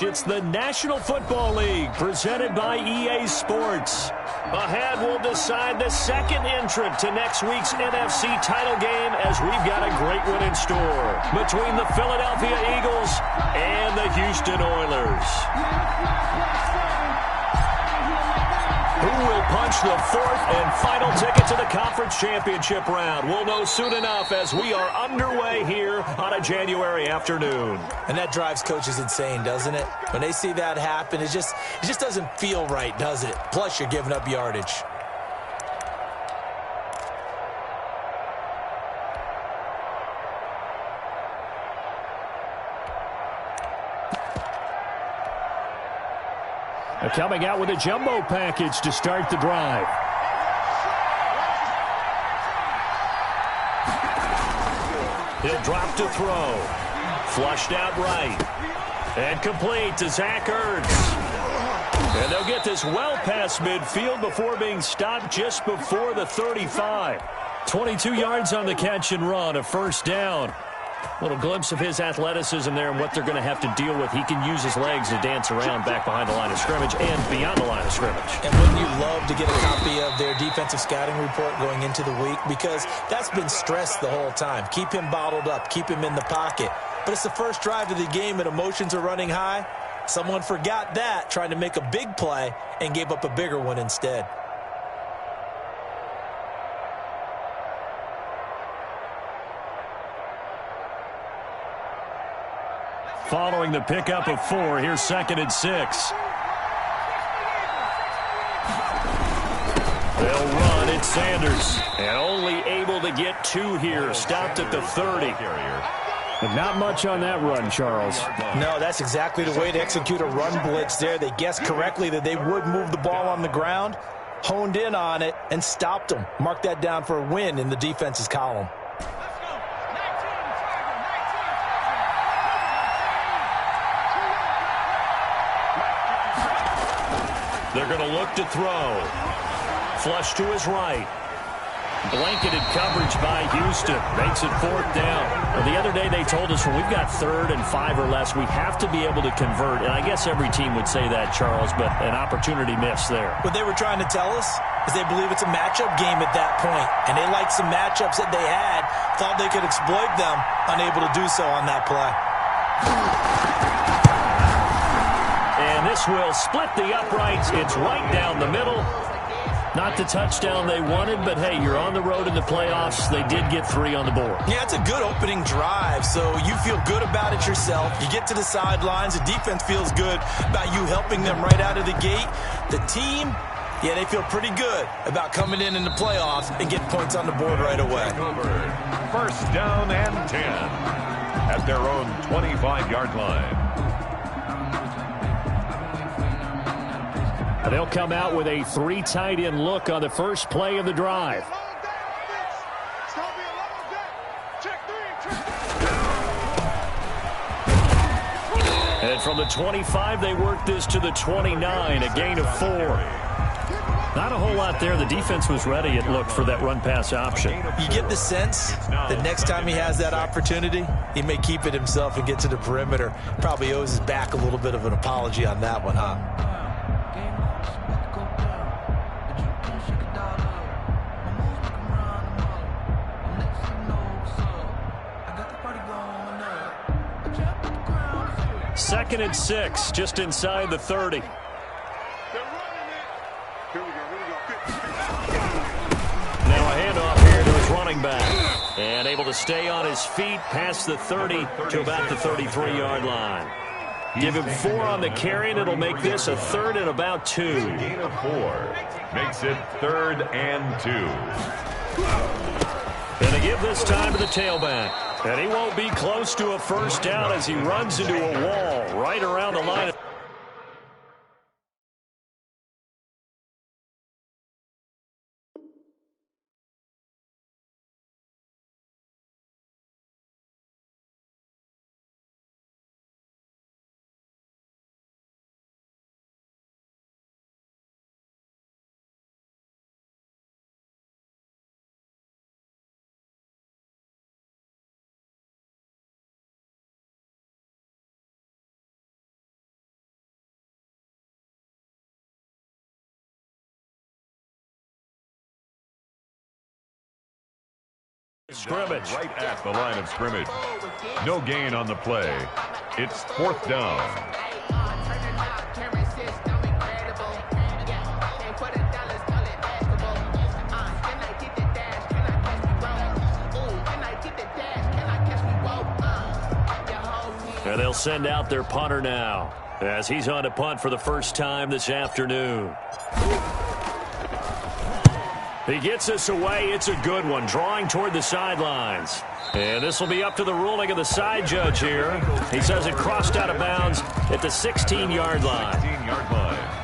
It's the National Football League presented by EA Sports. Ahead, we'll decide the second entrant to next week's NFC title game as we've got a great one in store between the Philadelphia Eagles and the Houston Oilers. Who will punch the fourth and final ticket to the conference championship round? We'll know soon enough as we are underway here on a January afternoon. And that drives coaches insane, doesn't it? When they see that happen, it just doesn't feel right, does it? Plus, you're giving up yardage. Coming out with a jumbo package to start the drive. He'll drop to throw. Flushed out right. And complete to Zach Ertz. And they'll get this well past midfield before being stopped just before the 35. 22 yards on the catch and run, a first down. Little glimpse of his athleticism there and what they're going to have to deal with. He can use his legs to dance around back behind the line of scrimmage and beyond the line of scrimmage. And wouldn't you love to get a copy of their defensive scouting report going into the week? Because that's been stressed the whole time. Keep him bottled up. Keep him in the pocket. But it's the first drive of the game and emotions are running high. Someone forgot that, trying to make a big play and gave up a bigger one instead. Following the pickup of 4, here's 2nd and 6. They'll run. It's Sanders. And only able to get 2 here. Stopped at the 30. But not much on that run, Charles. No, that's exactly the way to execute a run blitz there. They guessed correctly that they would move the ball on the ground, honed in on it, and stopped them. Mark that down for a win in the defense's column. They're going to look to throw. Flush to his right. Blanketed coverage by Houston. Makes it 4th down. Well, the other day they told us when we've got 3rd and 5 or less, we have to be able to convert. And I guess every team would say that, Charles, but an opportunity missed there. What they were trying to tell us is they believe it's a matchup game at that point. And they liked some matchups that they had, thought they could exploit them, unable to do so on that play. And this will split the uprights. It's right down the middle. Not the touchdown they wanted, but hey, you're on the road in the playoffs. They did get 3 on the board. Yeah, it's a good opening drive, so you feel good about it yourself. You get to the sidelines. The defense feels good about you helping them right out of the gate. The team, yeah, they feel pretty good about coming in the playoffs and getting points on the board right away. First down and 10 at their own 25-yard line. They'll come out with a 3 tight end look on the first play of the drive. And from the 25, they work this to the 29, a gain of 4. Not a whole lot there. The defense was ready, it looked, for that run-pass option. You get the sense that next time he has that opportunity, he may keep it himself and get to the perimeter. Probably owes his back a little bit of an apology on that one, huh? Second and 6, just inside the 30. Now a handoff here to his running back. And able to stay on his feet past the 30 to about the 33-yard line. Give him 4 on the carry, and it'll make this a 3rd and about 2. Gain of 4 makes it 3rd and 2. And they give this time to the tailback. And he won't be close to a first down as he runs into a wall right around the line. scrimmage. Right at the line of scrimmage. No gain on the play. It's 4th down. And they'll send out their punter now as he's on to punt for the first time this afternoon. He gets this away. It's a good one, drawing toward the sidelines. And this will be up to the ruling of the side judge here. He says it crossed out of bounds at the 16-yard line. 16-yard line.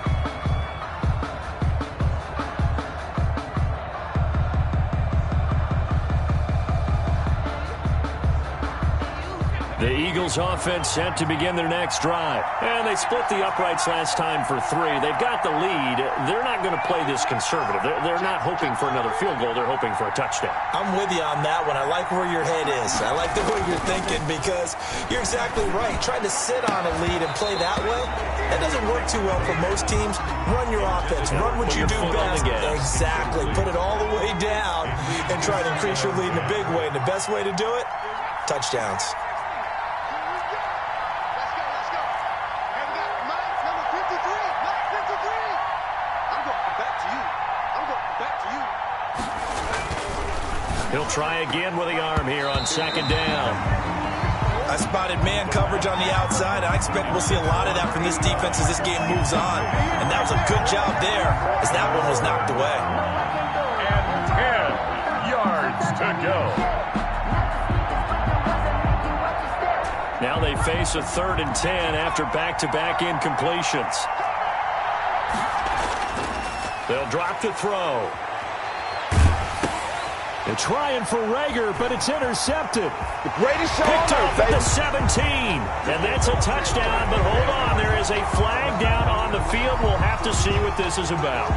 The Eagles offense set to begin their next drive. And they split the uprights last time for 3. They've got the lead. They're not going to play this conservative. They're not hoping for another field goal. They're hoping for a touchdown. I'm with you on that one. I like where your head is. I like the way you're thinking because you're exactly right. Trying to sit on a lead and play that way, that doesn't work too well for most teams. Run your offense. Run what you do best. Exactly. Put it all the way down and try to increase your lead in a big way. And the best way to do it, touchdowns. He'll try again with the arm here on 2nd down. I spotted man coverage on the outside. I expect we'll see a lot of that from this defense as this game moves on. And that was a good job there as that one was knocked away. And 10 yards to go. Now they face a 3rd and 10 after back-to-back incompletions. They'll drop to throw. They're trying for Rager, but it's intercepted. The greatest show Picked on off earth, at the 17. And that's a touchdown, but hold on. There is a flag down on the field. We'll have to see what this is about.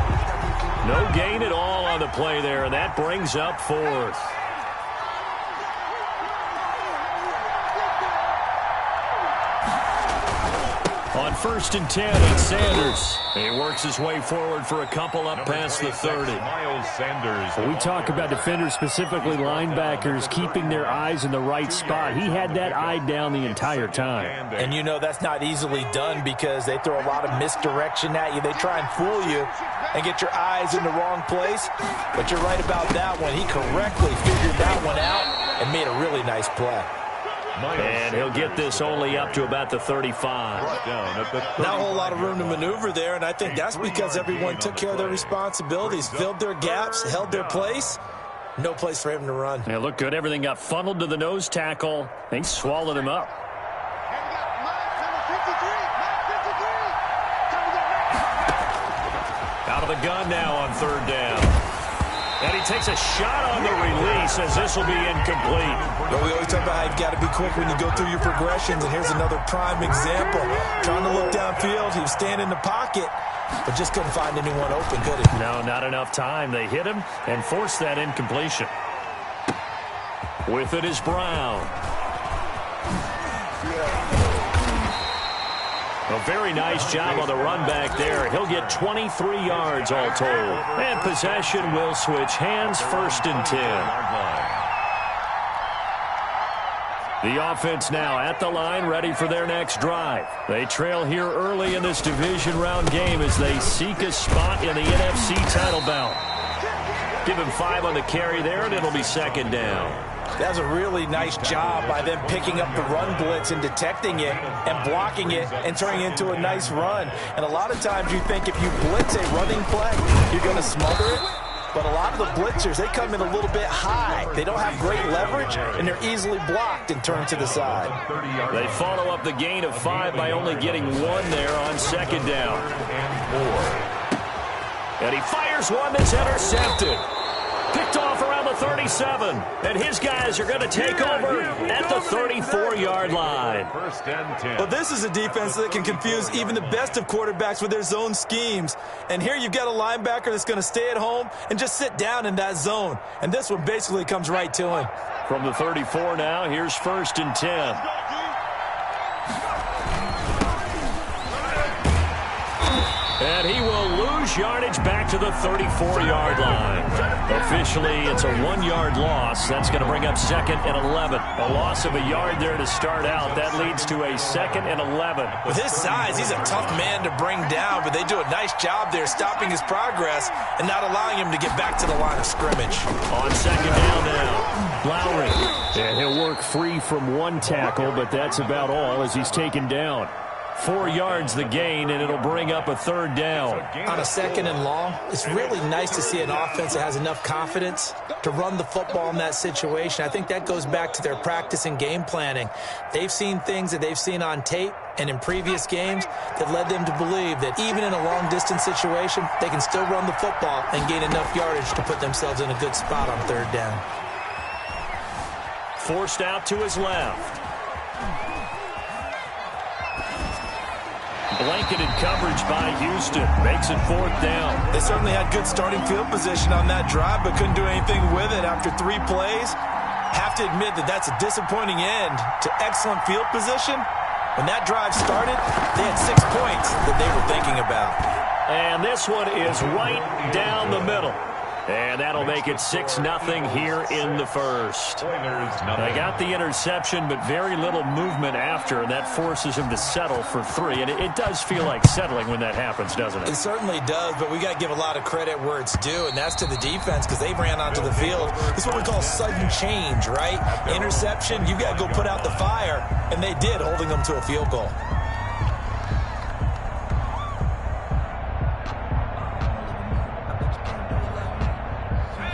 No gain at all on the play there, and that brings up 4th. On 1st and 10, it's Sanders. He works his way forward for a couple up past the 30. Miles Sanders. We talk about defenders, specifically linebackers, keeping their eyes in the right spot. He had that eye down the entire time. And you know that's not easily done because they throw a lot of misdirection at you. They try and fool you and get your eyes in the wrong place. But you're right about that one. He correctly figured that one out and made a really nice play. And he'll get this only up to about the 35. Not a whole lot of room to maneuver there, and I think that's because everyone took care of their responsibilities, filled their gaps, held their place. No place for him to run. It looked good. Everything got funneled to the nose tackle. They swallowed him up. Out of the gun now on 3rd down. And he takes a shot on the release as this will be incomplete. Well, we always talk about how you've got to be quick when you go through your progressions, and here's another prime example. Trying to look downfield, he was standing in the pocket, but just couldn't find anyone open, could he? No, not enough time. They hit him and forced that incompletion. With it is Brown. A very nice job on the run back there. He'll get 23 yards all told. And possession will switch hands, 1st and 10. The offense now at the line, ready for their next drive. They trail here early in this division round game as they seek a spot in the NFC title bout. Give him 5 on the carry there, and it'll be 2nd down. That was a really nice job by them picking up the run blitz and detecting it and blocking it and turning it into a nice run. And a lot of times you think if you blitz a running play, you're going to smother it. But a lot of the blitzers, they come in a little bit high. They don't have great leverage, and they're easily blocked and turned to the side. They follow up the gain of 5 by only getting 1 there on 2nd down. And he fires one that's intercepted. Picked off around the 37, and his guys are going to take over at the 34-yard line. 1st and 10. Well, this is a defense that can confuse even the best of quarterbacks with their zone schemes. And here you've got a linebacker that's going to stay at home and just sit down in that zone. And this one basically comes right to him. From the 34 now, here's 1st and 10. And he will lose yardage back to the 34-yard line. Officially, it's a 1-yard loss. That's going to bring up 2nd and 11. A loss of a yard there to start out. That leads to a 2nd and 11. With his size, he's a tough man to bring down, but they do a nice job there stopping his progress and not allowing him to get back to the line of scrimmage. On 2nd down now, Lowry. And he'll work free from one tackle, but that's about all as he's taken down. 4 yards the gain, and it'll bring up a 3rd down. On a 2nd and long, it's really nice to see an offense that has enough confidence to run the football in that situation. I think that goes back to their practice and game planning. They've seen things that they've seen on tape and in previous games that led them to believe that even in a long-distance situation, they can still run the football and gain enough yardage to put themselves in a good spot on 3rd down. Forced out to his left. Blanketed coverage by Houston. Makes it 4th down. They certainly had good starting field position on that drive, but couldn't do anything with it after 3 plays. Have to admit that that's a disappointing end to excellent field position. When that drive started, they had 6 points that they were thinking about. And this one is right down the middle. And that'll make it 6-0 here in the first. They got the interception, but very little movement after, and that forces him to settle for 3. And it does feel like settling when that happens, doesn't it? It certainly does, but we got to give a lot of credit where it's due, and that's to the defense because they ran onto the field. This is what we call sudden change, right? Interception, you got to go put out the fire, and they did, holding them to a field goal.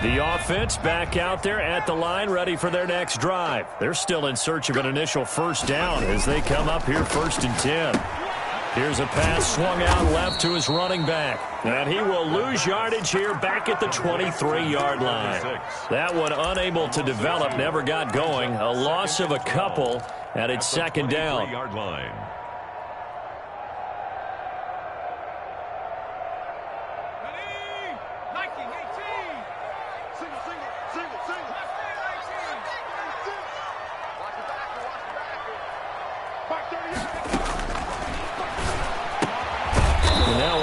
The offense back out there at the line, ready for their next drive. They're still in search of an initial 1st down as they come up here 1st and 10. Here's a pass swung out left to his running back. And he will lose yardage here back at the 23-yard line. That one unable to develop, never got going. A loss of a couple, and it's 2nd down.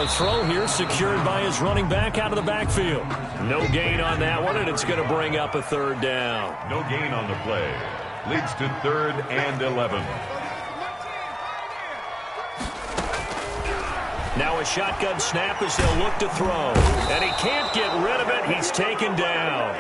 Throw here secured by his running back out of the backfield. No gain on that one, and it's going to bring up a 3rd down. No gain on the play. Leads to 3rd and 11. Now a shotgun snap as they'll look to throw. And he can't get rid of it. He's taken down.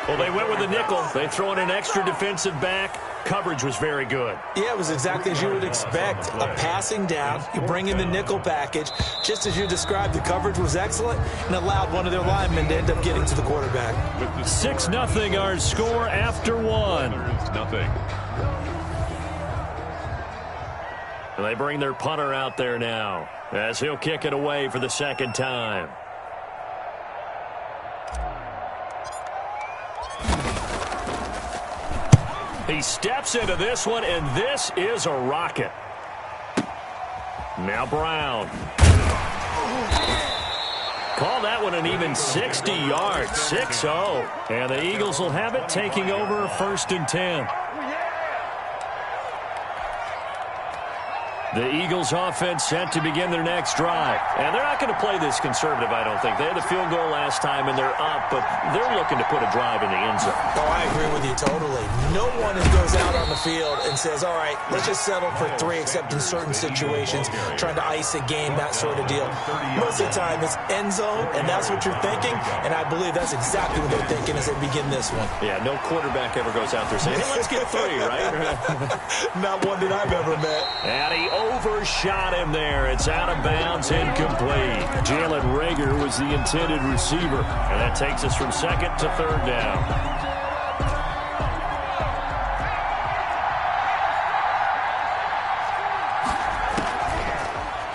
Well, they went with a nickel. They throw in an extra defensive back. Coverage was very good. Yeah, it was exactly as you would expect. A passing down, you bring in the nickel package. Just as you described, the coverage was excellent and allowed one of their linemen to end up getting to the quarterback. 6-0 our score after 1. And they bring their punter out there now as he'll kick it away for the 2nd time. He steps into this one, and this is a rocket. Now Brown. Call that one an even 60 yards, 6-0. And the Eagles will have it, taking over 1st and 10. The Eagles offense set to begin their next drive. And they're not going to play this conservative, I don't think. They had the field goal last time, and they're up, but they're looking to put a drive in the end zone. Oh, I agree with you totally. No one goes out on the field and says, all right, let's just settle for 3, except in certain situations, trying to ice a game, that sort of deal. Most of the time, it's end zone, and that's what you're thinking, and I believe that's exactly what they're thinking as they begin this one. Yeah, no quarterback ever goes out there saying, hey, let's get 3, right? Not one that I've ever met. And he overshot him there. It's out of bounds, incomplete. Jalen Reagor was the intended receiver. And that takes us from 2nd to 3rd down.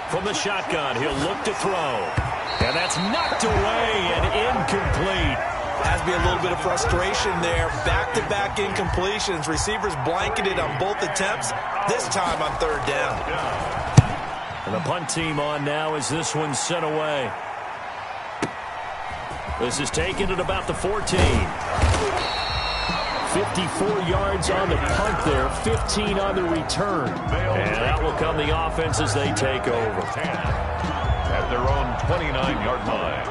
From the shotgun, he'll look to throw. And that's knocked away and incomplete. Has to be a little bit of frustration there. Back-to-back incompletions. Receivers blanketed on both attempts, this time on 3rd down. And the punt team on now as this one's sent away. This is taken at about the 14. 54 yards on the punt there, 15 on the return. And that will come the offense as they take over. At their own 29-yard line.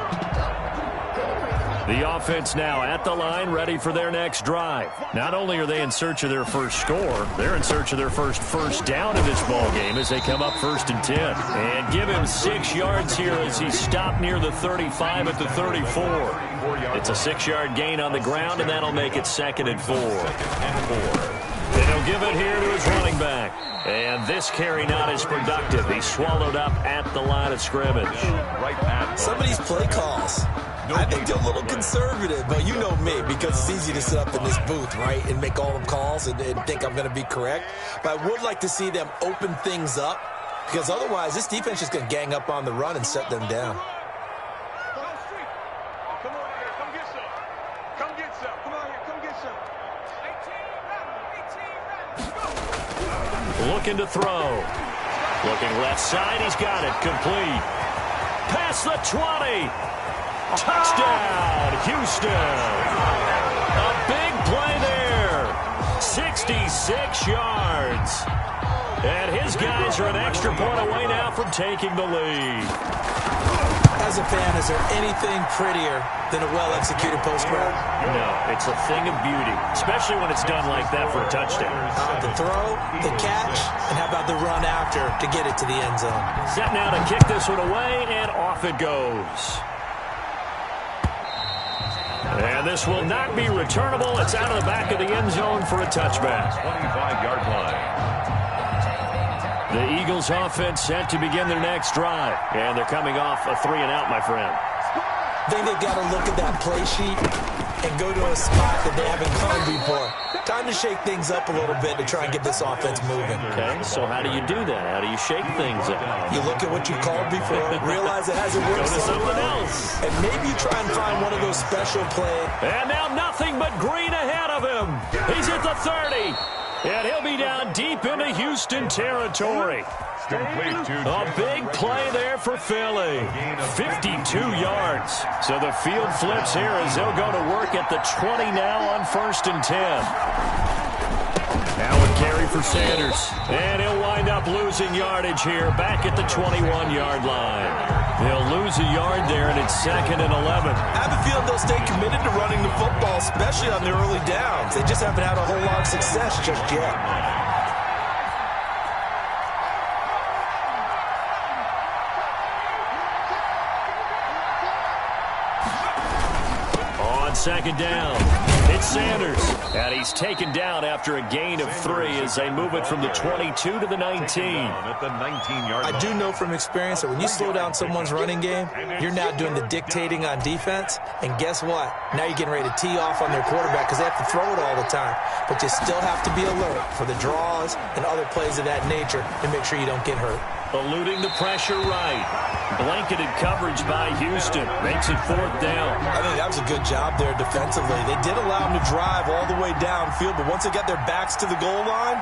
The offense now at the line, ready for their next drive. Not only are they in search of their first score, they're in search of their first down in this ball game as they come up 1st and 10. And give him 6 yards here as he stopped near the 35 at the 34. It's a 6-yard gain on the ground, and that'll make it 2nd and 4. And he'll give it here to his running back. And this carry not as productive. He's swallowed up at the line of scrimmage. Some of these play calls, I think they're a little conservative, but you know me, because it's easy to sit up in this booth, right, and make all the calls and think I'm going to be correct. But I would like to see them open things up, because otherwise this defense is going to gang up on the run and set them down. Looking to throw. Looking left side. He's got it. Complete. Past the 20. Touchdown, Houston. A big play there. 66 yards. And his guys are an extra point away now from taking the lead. As a fan, is there anything prettier than a well-executed post route? No, it's a thing of beauty, especially when it's done like that for a touchdown. The throw, the catch, and how about the run after to get it to the end zone? Set now to kick this one away, and off it goes. And this will not be returnable. It's out of the back of the end zone for a touchback. 25-yard line. The Eagles offense set to begin their next drive. And they're coming off a 3-and-out, my friend. I think they've got to look at that play sheet and go to a spot that they haven't gone before. Time to shake things up a little bit to try and get this offense moving. Okay, so how do you do that? How do you shake things up? You look at what you called before, realize it hasn't worked Go to so something well, else. and maybe you try and find one of those special plays. And now nothing but green ahead of him. He's at the 30. And he'll be down deep into Houston territory. A big play there for Philly. 52 yards. So the field flips here as they'll go to work at the 20 now on 1st and 10. Now a carry for Sanders. And he'll wind up losing yardage here back at the 21-yard line. They'll lose a yard there, and it's 2nd and 11. I have a feeling they'll stay committed to running the football, especially on their early downs. They just haven't had a whole lot of success just yet. On 2nd down, it's Sanders. And he's taken down after a gain of 3 as they move it from the 22 to the 19. At the 19-yard line. I do know from experience that when you slow down someone's running game, you're now doing the dictating on defense. And guess what? Now you're getting ready to tee off on their quarterback because they have to throw it all the time. But you still have to be alert for the draws and other plays of that nature to make sure you don't get hurt. Eluding the pressure right. Blanketed coverage by Houston. Makes it 4th down. I think that was a good job there defensively. They did allow them to drive all the way downfield, but once they got their backs to the goal line,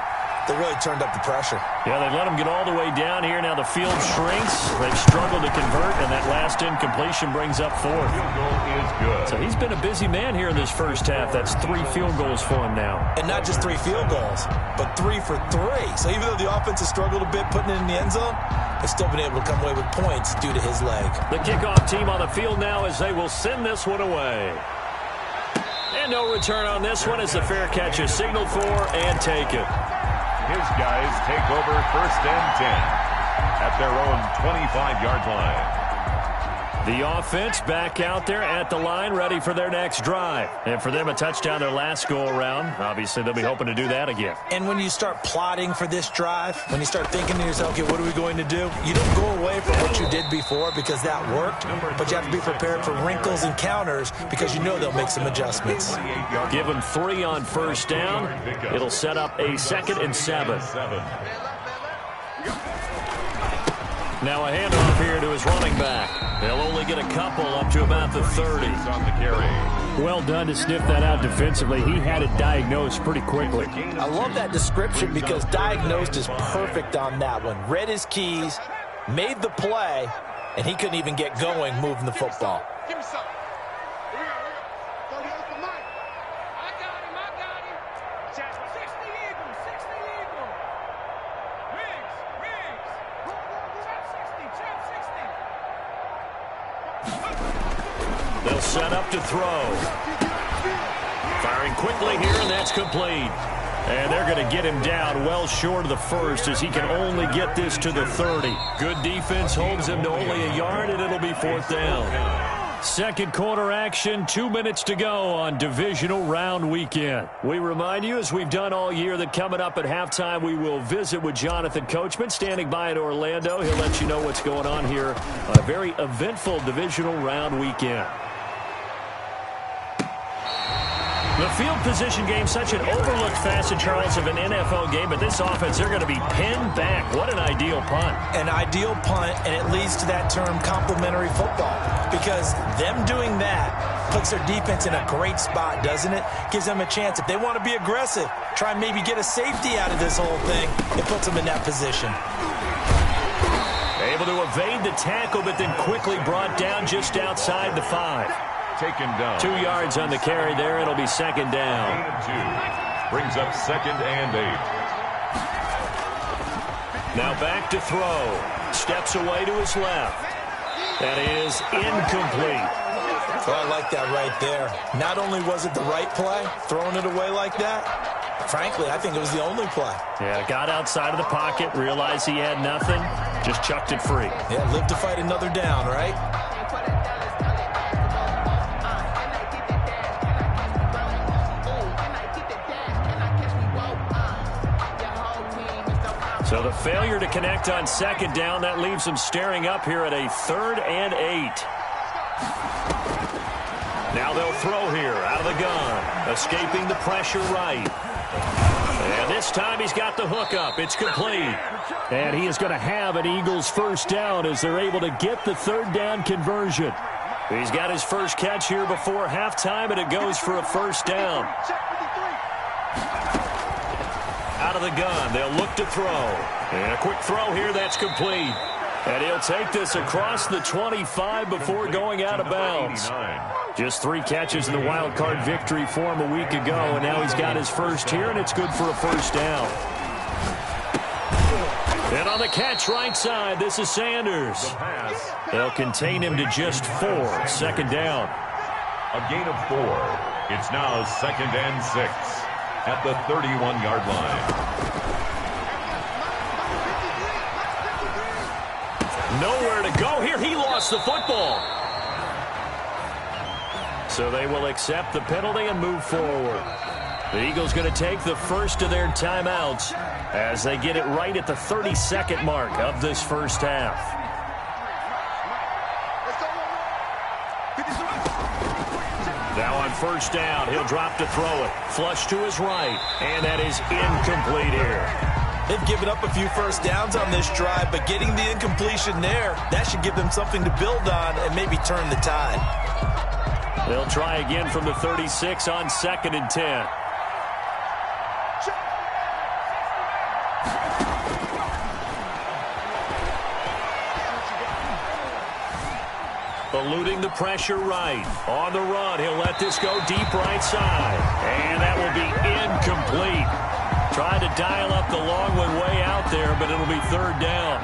they really turned up the pressure. Yeah, they let them get all the way down here. Now the field shrinks. They've struggled to convert, and that last incompletion brings up 4th. Field goal is good. So he's been a busy man here in this first half. That's 3 field goals for him now. And not just 3 field goals, but 3 for 3. So even though the offense has struggled a bit putting it in the end zone, they've still been able to come away with points due to his leg. The kickoff team on the field now as they will send this one away. And no return on this one as the fair catch is signaled for and taken. His guys take over 1st and 10 at their own 25-yard line. The offense back out there at the line, ready for their next drive. And for them, a touchdown their last go-around. Obviously, they'll be hoping to do that again. And when you start plotting for this drive, when you start thinking to yourself, okay, what are we going to do? You don't go away from what you did before because that worked, but you have to be prepared for wrinkles and counters because you know they'll make some adjustments. Give them 3 on 1st down. It'll set up a 2nd and 7. Now a handoff here to his running back. They'll only get a couple up to about the 30. Well done to sniff that out defensively. He had it diagnosed pretty quickly. I love that description because diagnosed is perfect on that one. Read his keys, made the play, and he couldn't even get going moving the football. Give me some. They'll set up to throw. Firing quickly here, and that's complete. And they're going to get him down well short of the first as he can only get this to the 30. Good defense holds him to only a yard, and it'll be 4th down. Second quarter action, 2 minutes to go on divisional round weekend. We remind you, as we've done all year, that coming up at halftime, we will visit with Jonathan Coachman, standing by in Orlando. He'll let you know what's going on here on a very eventful divisional round weekend. The field position game, such an overlooked facet, Charles, of an NFL game, but this offense, they're going to be pinned back. What an ideal punt. An ideal punt, and it leads to that term complementary football, because them doing that puts their defense in a great spot, doesn't it? Gives them a chance. If they want to be aggressive, try and maybe get a safety out of this whole thing, it puts them in that position. Able to evade the tackle, but then quickly brought down just outside the 5. Taken down. 2 yards on the carry there. It'll be 2nd down. 2 brings up 2nd and 8. Now back to throw. Steps away to his left. That is incomplete. Oh, I like that right there. Not only was it the right play, throwing it away like that, frankly, I think it was the only play. Yeah, got outside of the pocket, realized he had nothing, just chucked it free. Yeah, live to fight another down, right? So the failure to connect on 2nd down, that leaves them staring up here at a 3rd and 8. Now they'll throw here out of the gun, escaping the pressure right. And this time he's got the hook up. It's complete. And he is going to have an Eagles 1st down as they're able to get the 3rd down conversion. He's got his first catch here before halftime, and it goes for a 1st down. Out of the gun, they'll look to throw. And a quick throw here, that's complete. And he'll take this across the 25 before going out of bounds. Just 3 catches in the wild card victory for him a week ago, and now he's got his first here, and it's good for a 1st down. And on the catch right side, this is Sanders. They'll contain him to just 4, 2nd down. A gain of 4. It's now 2nd and 6 at the 31-yard line. Nowhere to go here. He lost the football. So they will accept the penalty and move forward. The Eagles going to take the first of their timeouts as they get it right at the 32nd mark of this first half. Now on 1st down, he'll drop to throw it. Flush to his right, and that is incomplete here. They've given up a few 1st downs on this drive, but getting the incompletion there, that should give them something to build on and maybe turn the tide. They'll try again from the 36 on 2nd and 10. Eluding the pressure right. On the run, he'll let this go deep right side. And that will be incomplete. Tried to dial up the long one way out there, but it'll be 3rd down.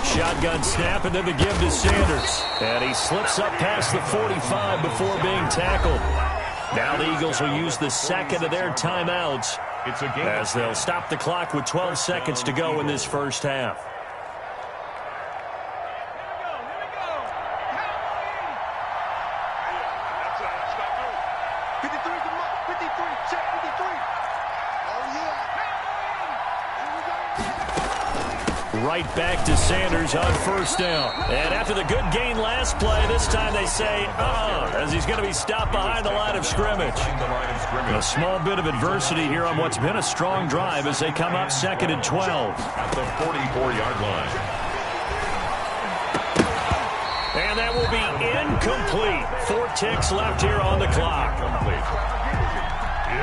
Shotgun snap, and then the give to Sanders. And he slips up past the 45 before being tackled. Now the Eagles will use the 2nd of their timeouts as they'll stop the clock with 12 seconds to go in this first half. Right back to Sanders on 1st down. And after the good gain last play, this time they say, as he's going to be stopped behind the line of scrimmage. A small bit of adversity here on what's been a strong drive as they come up 2nd and 12. At the 44-yard line. And that will be incomplete. 4 ticks left here on the clock.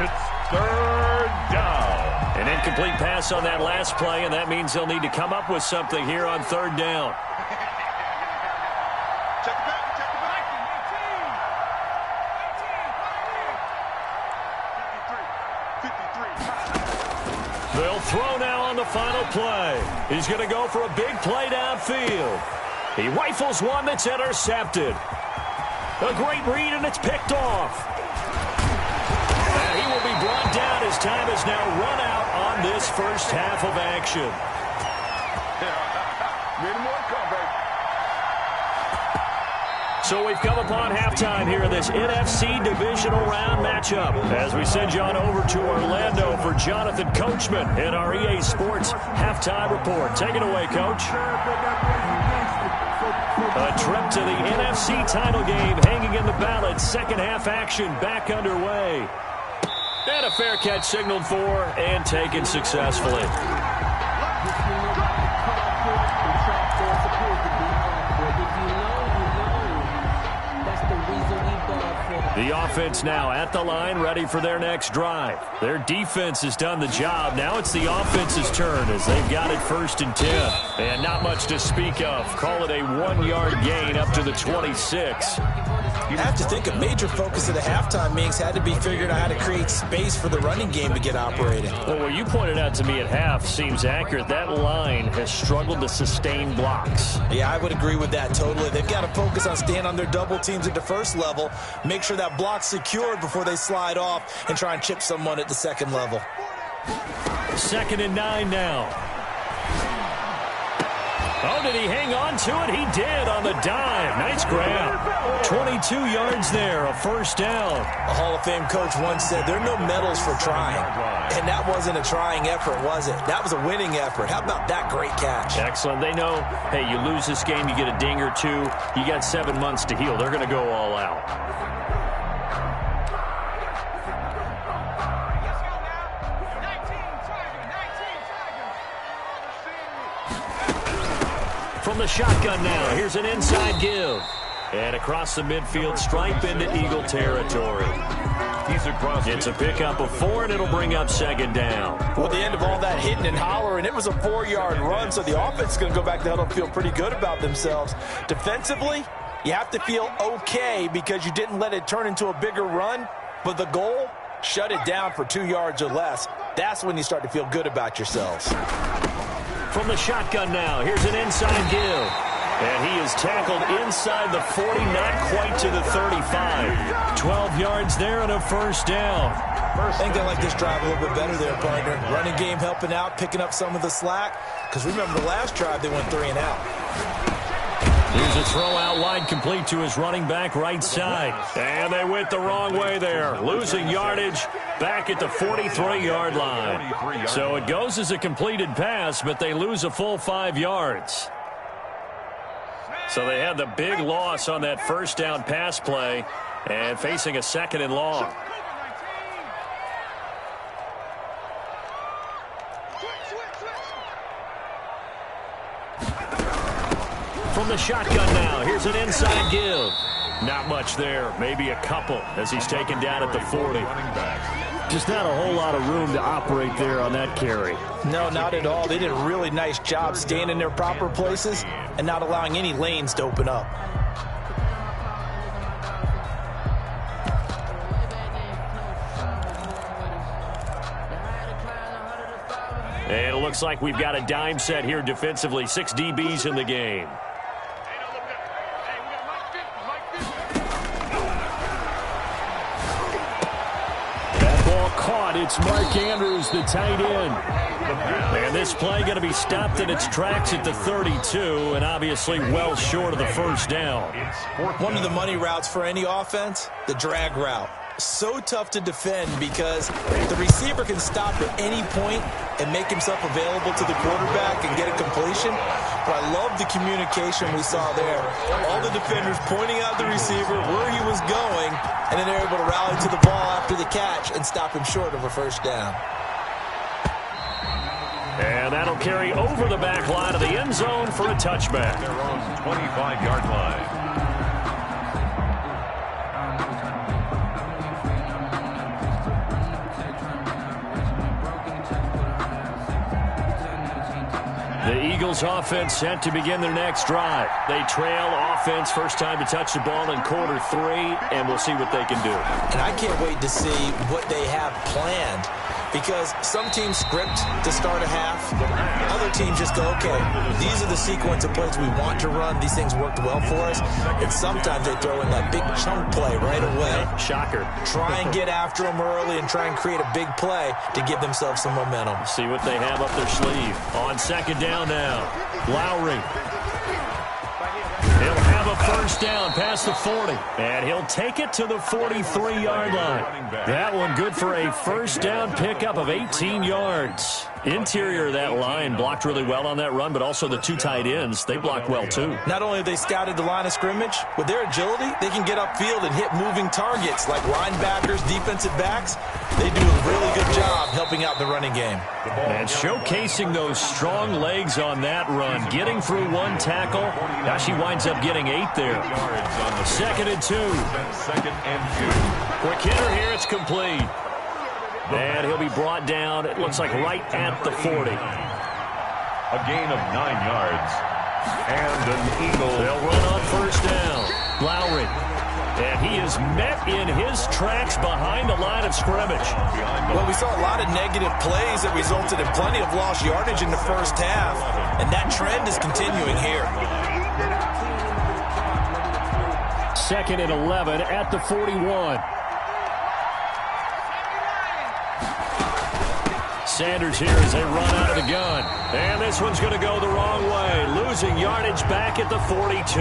It's 3rd down. An incomplete pass on that last play, and that means they'll need to come up with something here on 3rd down. They'll throw now on the final play. He's going to go for a big play downfield. He rifles one that's intercepted. A great read, and it's picked off. And he will be brought down. His time is now run out on this first half of action. So we've come upon halftime here in this NFC divisional round matchup as we send you on over to Orlando for Jonathan Coachman in our EA Sports halftime report. Take it away, Coach. A trip to the NFC title game hanging in the balance. Second half action back underway. And a fair catch signaled for and taken successfully. The offense now at the line, ready for their next drive. Their defense has done the job. Now it's the offense's turn as they've got it 1st and 10. And not much to speak of. Call it a 1-yard gain up to the 26. You have to think a major focus of the halftime meetings had to be figured out how to create space for the running game to get operating. Well, what you pointed out to me at half seems accurate. That line has struggled to sustain blocks. Yeah, I would agree with that totally. They've got to focus on staying on their double teams at the first level, make sure that block's secured before they slide off and try and chip someone at the second level. 2nd and 9 now. Oh, did he hang on to it? He did on the dive. Nice grab. 22 yards there, a first down. A Hall of Fame coach once said, there are no medals for trying. And that wasn't a trying effort, was it? That was a winning effort. How about that great catch? Excellent. They know, hey, you lose this game, you get a ding or two. You got 7 months to heal. They're going to go all out. From the shotgun now, here's an inside give. And across the midfield stripe into Eagle territory. It's a pickup of 4, and it'll bring up 2nd down. Well, at the end of all that hitting and hollering, it was a 4-yard run, so the offense is going to go back to the huddle and feel pretty good about themselves. Defensively, you have to feel okay because you didn't let it turn into a bigger run, but the goal, shut it down for 2 yards or less. That's when you start to feel good about yourselves. From the shotgun now, here's an inside give. And he is tackled inside the 40, not quite to the 35. 12 yards there and a first down. I think they like this drive a little bit better there, partner. Running game helping out, picking up some of the slack. Because remember the last drive, they went 3 and out. Here's a throw out wide complete to his running back right side. And they went the wrong way there. Losing yardage back at the 43-yard line. So it goes as a completed pass, but they lose a full 5 yards. So they had the big loss on that first down pass play and facing a 2nd and long. From the shotgun now, here's an inside give. Not much there, maybe a couple as he's taken down at the 40. Just not a whole lot of room to operate there on that carry. No, not at all. They did a really nice job staying in their proper places and not allowing any lanes to open up. And it looks like we've got a dime set here defensively. 6 DBs in the game. Caught. It's Mark Andrews, the tight end. And this play going to be stopped in its tracks at the 32, and obviously well short of the first down. One of the money routes for any offense, the drag route. So tough to defend because the receiver can stop at any point and make himself available to the quarterback and get a completion. But I love the communication we saw there. All the defenders pointing out the receiver, where he was going, and then they're able to rally to the ball after the catch and stop him short of a first down. And that'll carry over the back line of the end zone for a touchback. Their own 25-yard line. The Eagles offense set to begin their next drive. They trail offense, first time to touch the ball in Q3, and we'll see what they can do. And I can't wait to see what they have planned because some teams script to start a half. Other teams just go, okay, these are the sequence of plays we want to run. These things worked well for us. And sometimes they throw in that big chunk play right away. Shocker. Try and get after them early and try and create a big play to give themselves some momentum. See what they have up their sleeve. On second down now, Lowry. He'll have a first down past the 40, and he'll take it to the 43-yard line. That one good for a first down pickup of 18 yards. Interior of that line blocked really well on that run, but also the two tight ends, they blocked well too. Not only have they scouted the line of scrimmage, with their agility, they can get upfield and hit moving targets like linebackers, defensive backs. They do a really good job helping out the running game. And showcasing those strong legs on that run, getting through one tackle. Now she winds up getting 8 there. Second and 2. Quick hitter here, it's complete. And he'll be brought down, it looks like right at the 40. A gain of 9 yards. And an Eagle. They'll run on first down. Lowry. And he is met in his tracks behind the line of scrimmage. Well, we saw a lot of negative plays that resulted in plenty of lost yardage in the first half. And that trend is continuing here. Second and 11 at the 41. Sanders here as they run out of the gun. And this one's going to go the wrong way. Losing yardage back at the 42.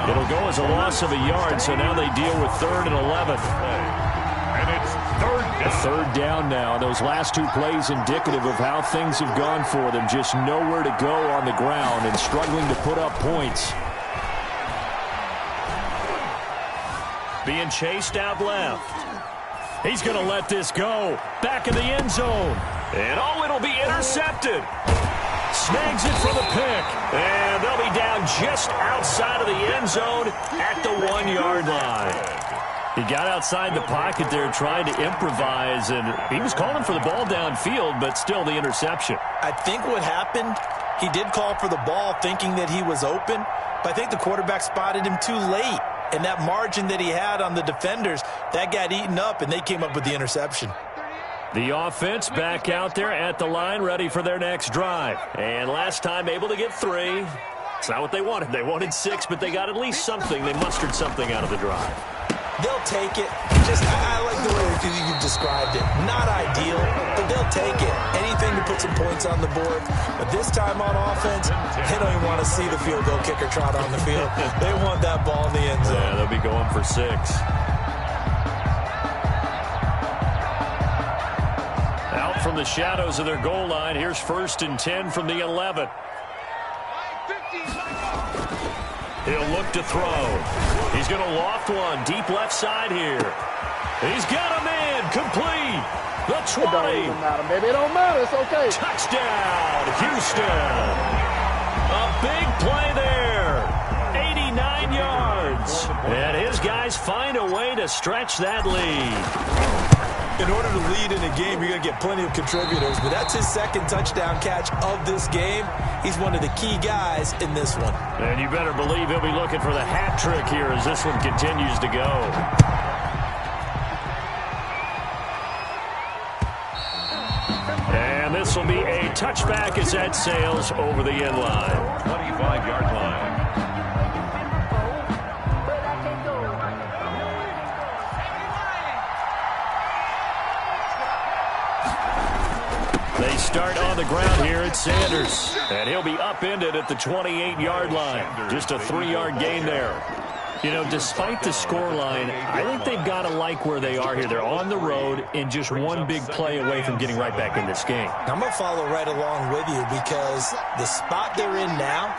It'll go as a loss of a yard, so now they deal with 3rd and 11. And it's third down. Third down now. Those last two plays indicative of how things have gone for them. Just nowhere to go on the ground and struggling to put up points. Being chased out left. He's going to let this go. Back in the end zone. And oh, it'll be intercepted. Snags it for the pick. And they'll be down just outside of the end zone at the 1-yard line. He got outside the pocket there trying to improvise, and he was calling for the ball downfield, but still the interception. I think what happened, he did call for the ball thinking that he was open, but I think the quarterback spotted him too late. And that margin that he had on the defenders, that got eaten up, and they came up with the interception. The offense back out there at the line, ready for their next drive. And last time able to get 3. It's not what they wanted. They wanted 6, but they got at least something. They mustered something out of the drive. They'll take it. I like the way you described it. Not ideal, but they'll take it. Anything to put some points on the board. But this time on offense, they don't even want to see the field goal kicker trot on the field. They want that ball in the end zone. Yeah, they'll be going for 6. Out from the shadows of their goal line, here's 1st and 10 from the 11. He'll look to throw. He's going to loft one deep left side here. He's got a man complete. The 20. It don't even matter, baby. It don't matter. It's okay. Touchdown, Houston. A big play there. 89 yards. And his guys find a way to stretch that lead. In order to lead in a game, you're going to get plenty of contributors, but that's his 2nd touchdown catch of this game. He's one of the key guys in this one. And you better believe he'll be looking for the hat trick here as this one continues to go. And this will be a touchback as that sails over the end line. 25-yard line. They start on the ground here at Sanders. And he'll be upended at the 28-yard line. Just a 3-yard gain there. You know, despite the scoreline, I think they've got to like where they are here. They're on the road and just one big play away from getting right back in this game. I'm going to follow right along with you because the spot they're in now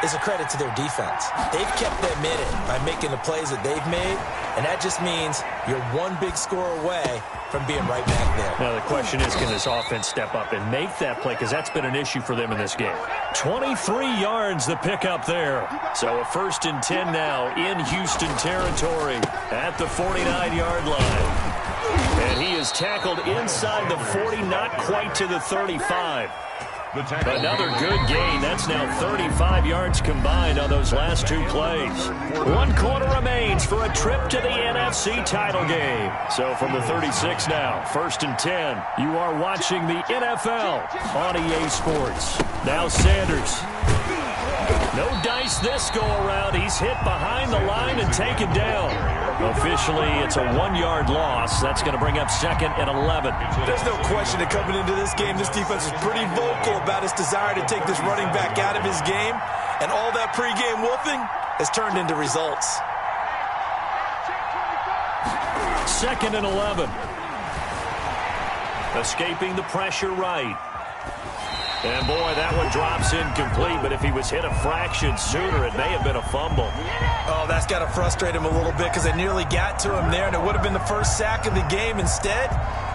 is a credit to their defense. They've kept them in it by making the plays that they've made, and that just means you're one big score away from being right back there. Now the question is, can this offense step up and make that play? Because that's been an issue for them in this game. 23 yards the pickup there. So a 1st and 10 now in Houston territory at the 49-yard line. And he is tackled inside the 40, not quite to the 35. The tackle. Another good gain. That's now 35 yards combined on those last two plays. 1 quarter remains for a trip to the NFC title game. So from the 36 now, 1st and 10. You are watching the NFL on EA Sports. Now Sanders. No dice this go around. He's hit behind the line and taken down. Officially, it's a 1-yard loss. That's going to bring up 2nd and 11. There's no question that coming into this game, this defense is pretty vocal about its desire to take this running back out of his game. And all that pregame wolfing has turned into results. 2nd and 11. Escaping the pressure right. And, boy, that one drops incomplete, but if he was hit a fraction sooner, it may have been a fumble. Oh, that's got to frustrate him a little bit because they nearly got to him there, and it would have been the first sack of the game. Instead,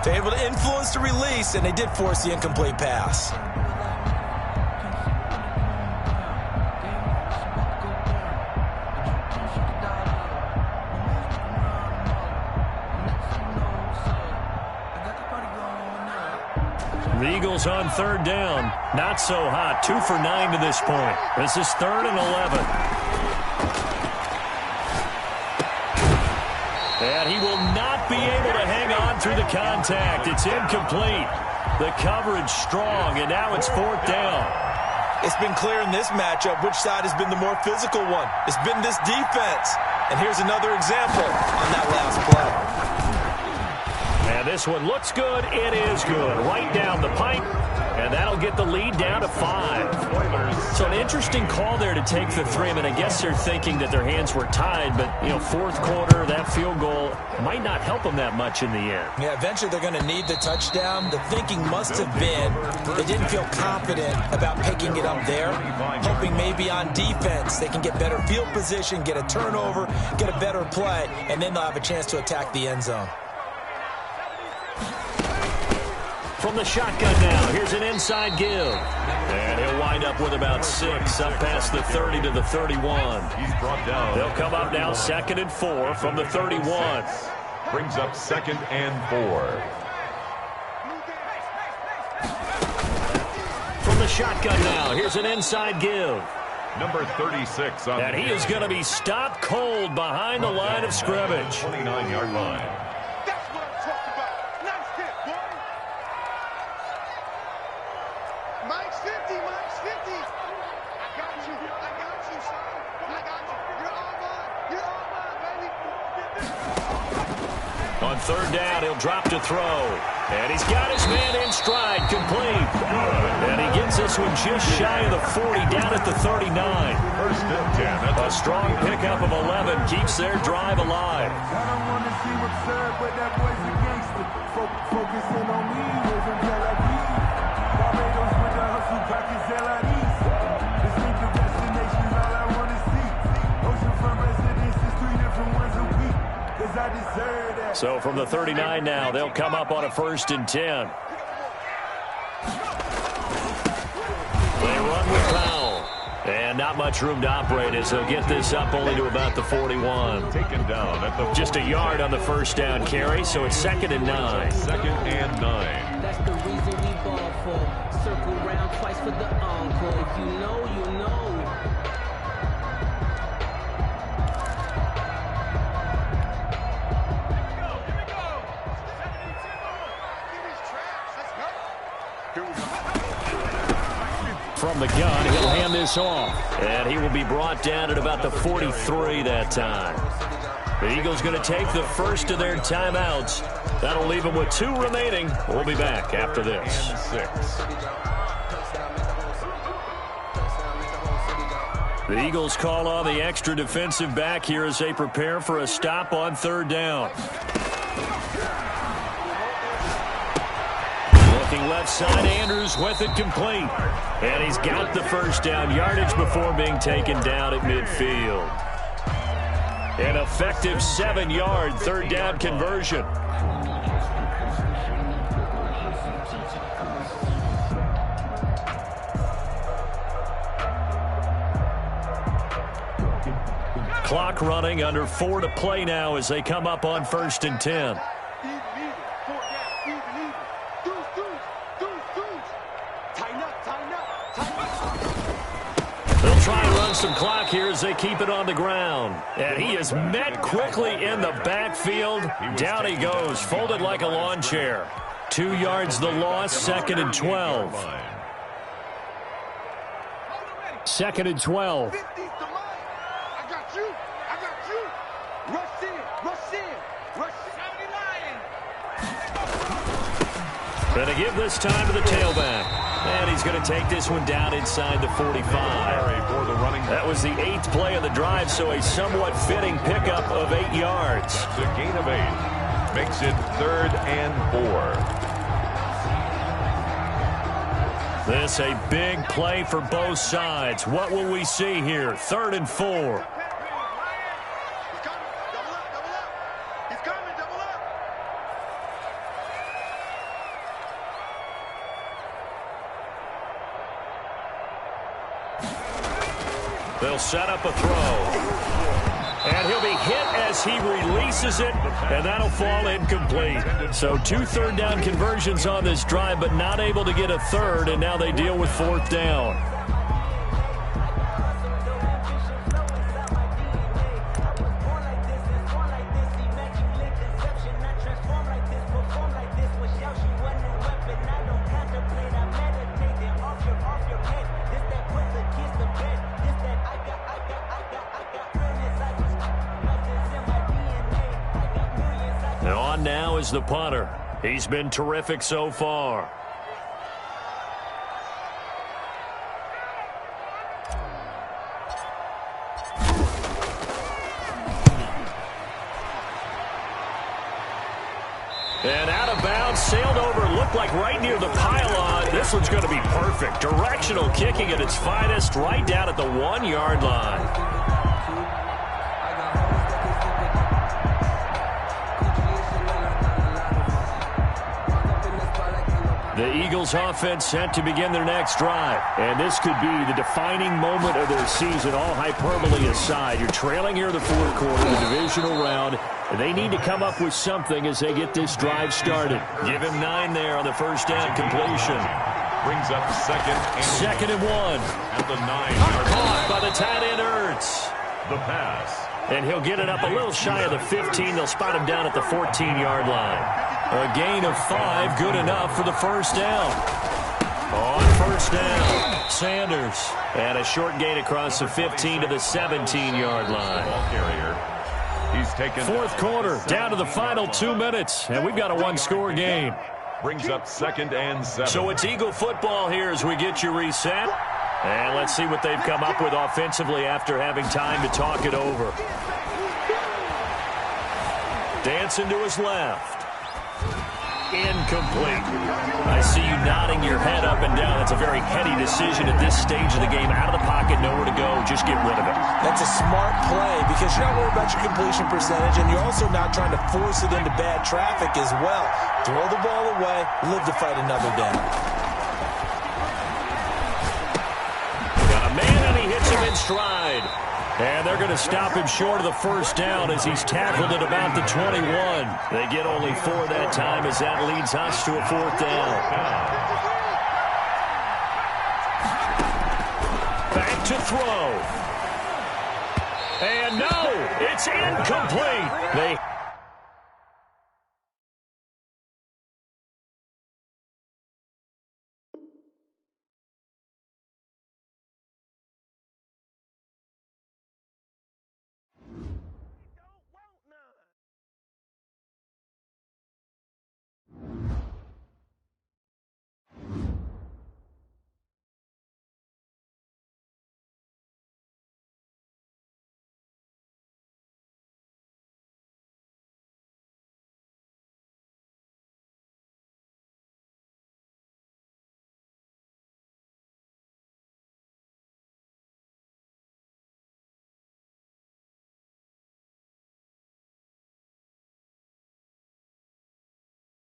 they're able to influence the release, and they did force the incomplete pass. The Eagles on 3rd down. Not so hot. 2 for 9 to this point. This is 3rd and 11. And he will not be able to hang on through the contact. It's incomplete. The coverage strong, and now it's 4th down. It's been clear in this matchup which side has been the more physical one. It's been this defense. And here's another example on that last play. And this one looks good. It is good. Right down the pipe. And that'll get the lead down to 5. So an interesting call there to take the 3. I mean, I guess they're thinking that their hands were tied, but, you know, 4th quarter, that field goal might not help them that much in the end. Yeah, eventually they're going to need the touchdown. The thinking must have been they didn't feel confident about picking it up there, hoping maybe on defense they can get better field position, get a turnover, get a better play, and then they'll have a chance to attack the end zone. From the shotgun now, here's an inside give. And he'll wind up with about 6, up past the 30 to the 31. He's brought down. They'll come up now 2nd and 4 from the 31. Brings up 2nd and 4. From the shotgun now, here's an inside give. Number 36 on And he is going to be stopped cold behind the line of scrimmage. 29-yard line. On 3rd down, he'll drop to throw. And he's got his man in stride, complete. And he gets this one just shy of the 40, down at the 39. 1st and 10. A strong pickup of 11 keeps their drive alive. Focusing on me, wasn't Tel Aviv. Barbados with the hustle, pockets LIDs. Distinctive destinations, all I want to see. Oceanfront residences, 3 different ones a week. Cause I deserve that. So from the 39 now, they'll come up on a 1st and 10. They run with Powell. And not much room to operate as they'll get this up only to about the 41. Taken down at the Just a yard on the 1st down carry, so it's 2nd and 9. 2nd and 9. That's the reason we ball for. Circle round twice for the encore. If you know, you know. From the gun, he'll hand this off. And he will be brought down at about the 43 that time. The Eagles going to take the first of their timeouts. That'll leave them with 2 remaining. We'll be back after this. 6. The Eagles call on the extra defensive back here as they prepare for a stop on 3rd down. Looking left side, Andrews with it complete. And he's got the 1st down yardage before being taken down at midfield. An effective 7-yard 3rd down conversion. Clock running, under 4 to play now as they come up on 1st and 10. try and run some clock here as they keep it on the ground. And he is met quickly in the backfield. Down he goes, folded like a lawn chair. 2 yards the loss, 2nd and 12. 2nd and 12. I got you. Rush in. Going to give this time to the tailback. And he's going to take this one down inside the 45. That was the 8th play of the drive, so a somewhat fitting pickup of 8 yards. That's a gain of 8. Makes it 3rd and 4. This a big play for both sides. What will we see here? 3rd and 4. They'll set up a throw. And he'll be hit as he releases it, and that'll fall incomplete. So 2 third-down conversions on this drive, but not able to get a third, and now they deal with 4th down. Now is the punter. He's been terrific so far. And out of bounds, sailed over, looked like right near the pylon. This one's going to be perfect. Directional kicking at its finest, right down at the 1-yard line. The Eagles offense set to begin their next drive. And this could be the defining moment of their season, all hyperbole aside. You're trailing here in the 4th quarter, the divisional round. And they need to come up with something as they get this drive started. Give him 9 there on the first down completion. Brings up 2nd and 1. At the 9-yard Caught by the tight end Ertz. The pass. And he'll get it up a little shy of the 15. They'll spot him down at the 14-yard line. A gain of 5, good enough for the first down. On first down, Sanders. And a short gain across the 15 to the 17-yard line. Ball carrier. He's taken 4th quarter, down to the final 2 minutes. And we've got a 1-score game. Brings up 2nd and 7. So it's Eagle football here as we get you reset. And let's see what they've come up with offensively after having time to talk it over. Dancing to his left. Incomplete. I see you nodding your head up and down. That's a very heady decision at this stage of the game. Out of the pocket, nowhere to go. Just get rid of it. That's a smart play because you're not worried about your completion percentage, and you're also not trying to force it into bad traffic as well. Throw the ball away, live to fight another down. Got a man, and he hits him in stride. And they're going to stop him short of the first down as he's tackled at about the 21. They get only 4 that time as that leads us to a 4th down. Back to throw. And no, it's incomplete. They